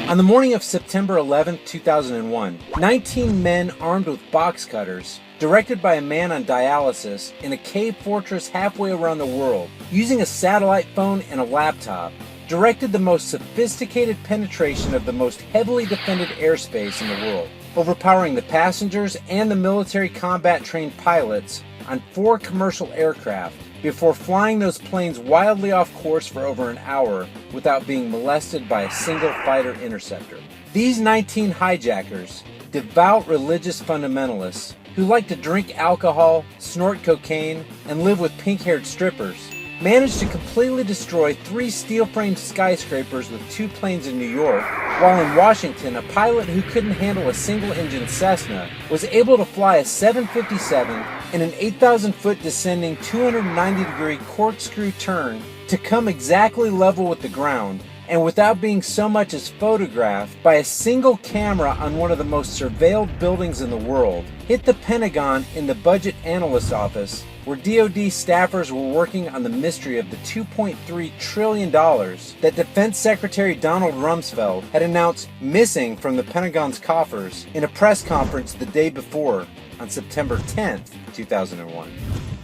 On the morning of September 11, 2001, 19 men armed with box cutters, directed by a man on dialysis in a cave fortress halfway around the world, using a satellite phone and a laptop, directed the most sophisticated penetration of the most heavily defended airspace in the world, overpowering the passengers and the military combat-trained pilots on 4 commercial aircraft before flying those planes wildly off course for over an hour without being molested by a single fighter interceptor. These 19 hijackers, devout religious fundamentalists who like to drink alcohol, snort cocaine, and live with pink-haired strippers, managed to completely destroy 3 steel-framed skyscrapers with 2 planes in New York, while in Washington, a pilot who couldn't handle a single-engine Cessna was able to fly a 757 in an 8,000-foot descending 290-degree corkscrew turn to come exactly level with the ground, and without being so much as photographed by a single camera on one of the most surveilled buildings in the world, hit the Pentagon in the Budget Analyst Office, where DoD staffers were working on the mystery of the $2.3 trillion that Defense Secretary Donald Rumsfeld had announced missing from the Pentagon's coffers in a press conference the day before, on September 10, 2001.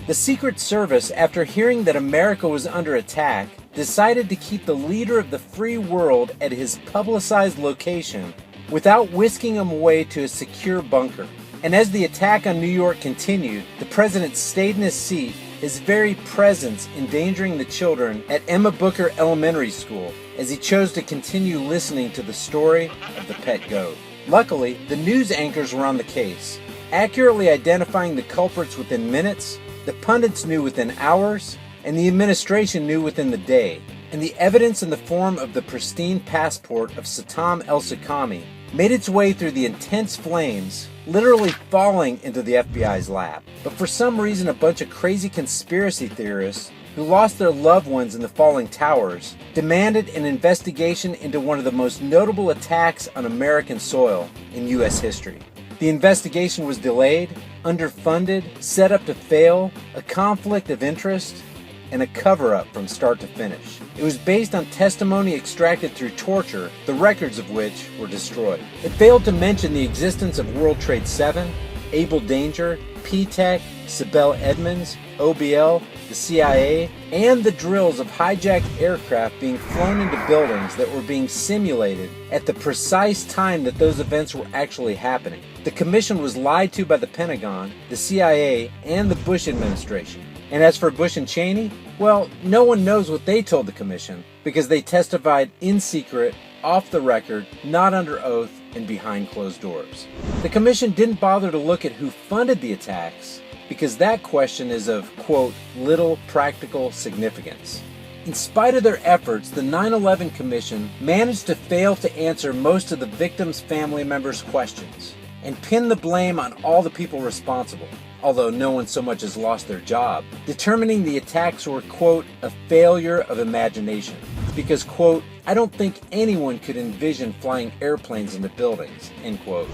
The Secret Service, after hearing that America was under attack, decided to keep the leader of the free world at his publicized location without whisking him away to a secure bunker. And as the attack on New York continued, the president stayed in his seat, his very presence endangering the children at Emma Booker Elementary School, as he chose to continue listening to the story of the pet goat. Luckily, the news anchors were on the case, accurately identifying the culprits within minutes, the pundits knew within hours, and the administration knew within the day. And the evidence in the form of the pristine passport of Satam el-Sakami made its way through the intense flames, literally falling into the FBI's lap. But for some reason, a bunch of crazy conspiracy theorists who lost their loved ones in the falling towers demanded an investigation into one of the most notable attacks on American soil in U.S. history. The investigation was delayed, underfunded, set up to fail, a conflict of interest, and a cover-up from start to finish. It was based on testimony extracted through torture, the records of which were destroyed. It failed to mention the existence of World Trade 7, Able Danger, P-Tech, Sibel Edmonds, OBL, the CIA, and the drills of hijacked aircraft being flown into buildings that were being simulated at the precise time that those events were actually happening. The commission was lied to by the Pentagon, the CIA, and the Bush administration. And as for Bush and Cheney, well, no one knows what they told the commission because they testified in secret, off the record, not under oath, and behind closed doors. The commission didn't bother to look at who funded the attacks because that question is of, quote, little practical significance. In spite of their efforts, the 9/11 Commission managed to fail to answer most of the victims' family members' questions and pin the blame on all the people responsible, although no one so much as lost their job, determining the attacks were, quote, a failure of imagination. Because, quote, I don't think anyone could envision flying airplanes into buildings, end quote,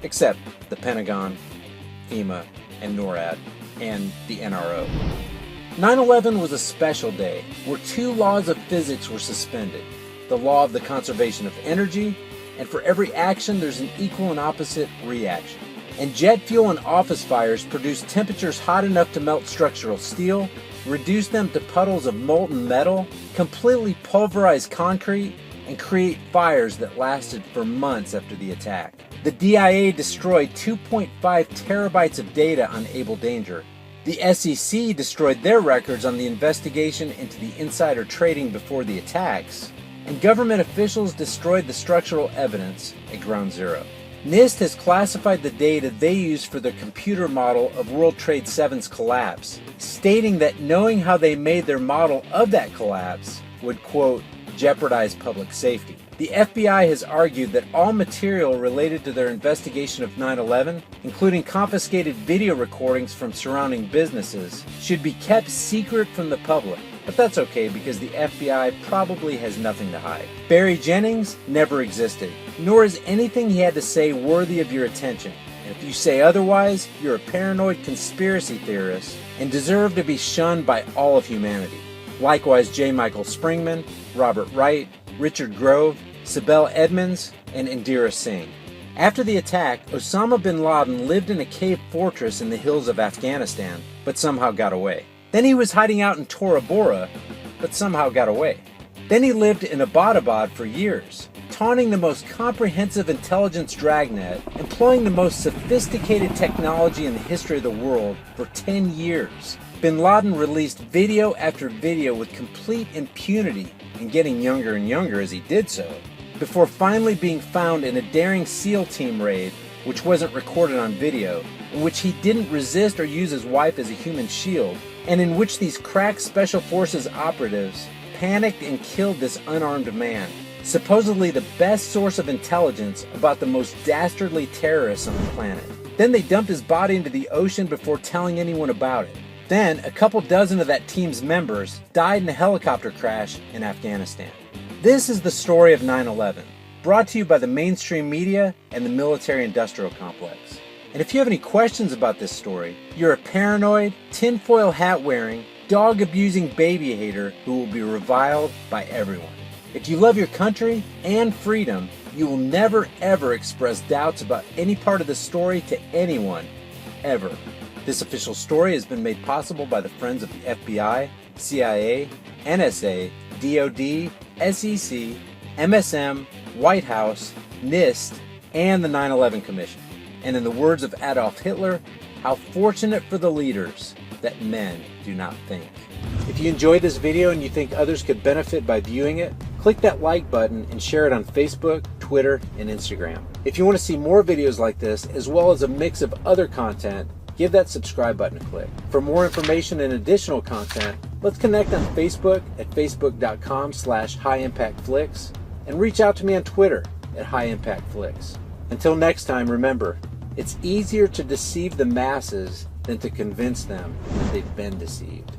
except the Pentagon, FEMA, and NORAD, and the NRO. 9/11 was a special day where 2 laws of physics were suspended, the law of the conservation of energy, and for every action there's an equal and opposite reaction. And jet fuel and office fires produce temperatures hot enough to melt structural steel, reduce them to puddles of molten metal, completely pulverize concrete, and create fires that lasted for months after the attack. The DIA destroyed 2.5 terabytes of data on Able Danger. The SEC destroyed their records on the investigation into the insider trading before the attacks, and government officials destroyed the structural evidence at Ground Zero. NIST has classified the data they used for their computer model of World Trade 7's collapse, stating that knowing how they made their model of that collapse would, quote, jeopardize public safety. The FBI has argued that all material related to their investigation of 9/11, including confiscated video recordings from surrounding businesses, should be kept secret from the public. But that's okay because the FBI probably has nothing to hide. Barry Jennings never existed, nor is anything he had to say worthy of your attention. And if you say otherwise, you're a paranoid conspiracy theorist and deserve to be shunned by all of humanity. Likewise, J. Michael Springman, Robert Wright, Richard Grove, Sibel Edmonds, and Indira Singh. After the attack, Osama bin Laden lived in a cave fortress in the hills of Afghanistan, but somehow got away. Then he was hiding out in Tora Bora, but somehow got away. Then he lived in Abbottabad for years, taunting the most comprehensive intelligence dragnet, employing the most sophisticated technology in the history of the world for 10 years. Bin Laden released video after video with complete impunity and getting younger and younger as he did so, before finally being found in a daring SEAL team raid, which wasn't recorded on video, in which he didn't resist or use his wife as a human shield, and in which these crack Special Forces operatives panicked and killed this unarmed man, supposedly the best source of intelligence about the most dastardly terrorists on the planet. Then they dumped his body into the ocean before telling anyone about it. Then a couple dozen of that team's members died in a helicopter crash in Afghanistan. This is the story of 9/11, brought to you by the mainstream media and the military-industrial complex. And if you have any questions about this story, you're a paranoid, tinfoil hat-wearing, dog-abusing baby hater who will be reviled by everyone. If you love your country and freedom, you will never ever express doubts about any part of the story to anyone, ever. This official story has been made possible by the friends of the FBI, CIA, NSA, DOD, SEC, MSM, White House, NIST, and the 9/11 Commission. And in the words of Adolf Hitler, how fortunate for the leaders that men do not think. If you enjoyed this video and you think others could benefit by viewing it, click that like button and share it on Facebook, Twitter, and Instagram. If you want to see more videos like this, as well as a mix of other content, give that subscribe button a click. For more information and additional content, let's connect on Facebook at facebook.com/highimpactflix and reach out to me on Twitter at highimpactflix. Until next time, remember, it's easier to deceive the masses than to convince them that they've been deceived.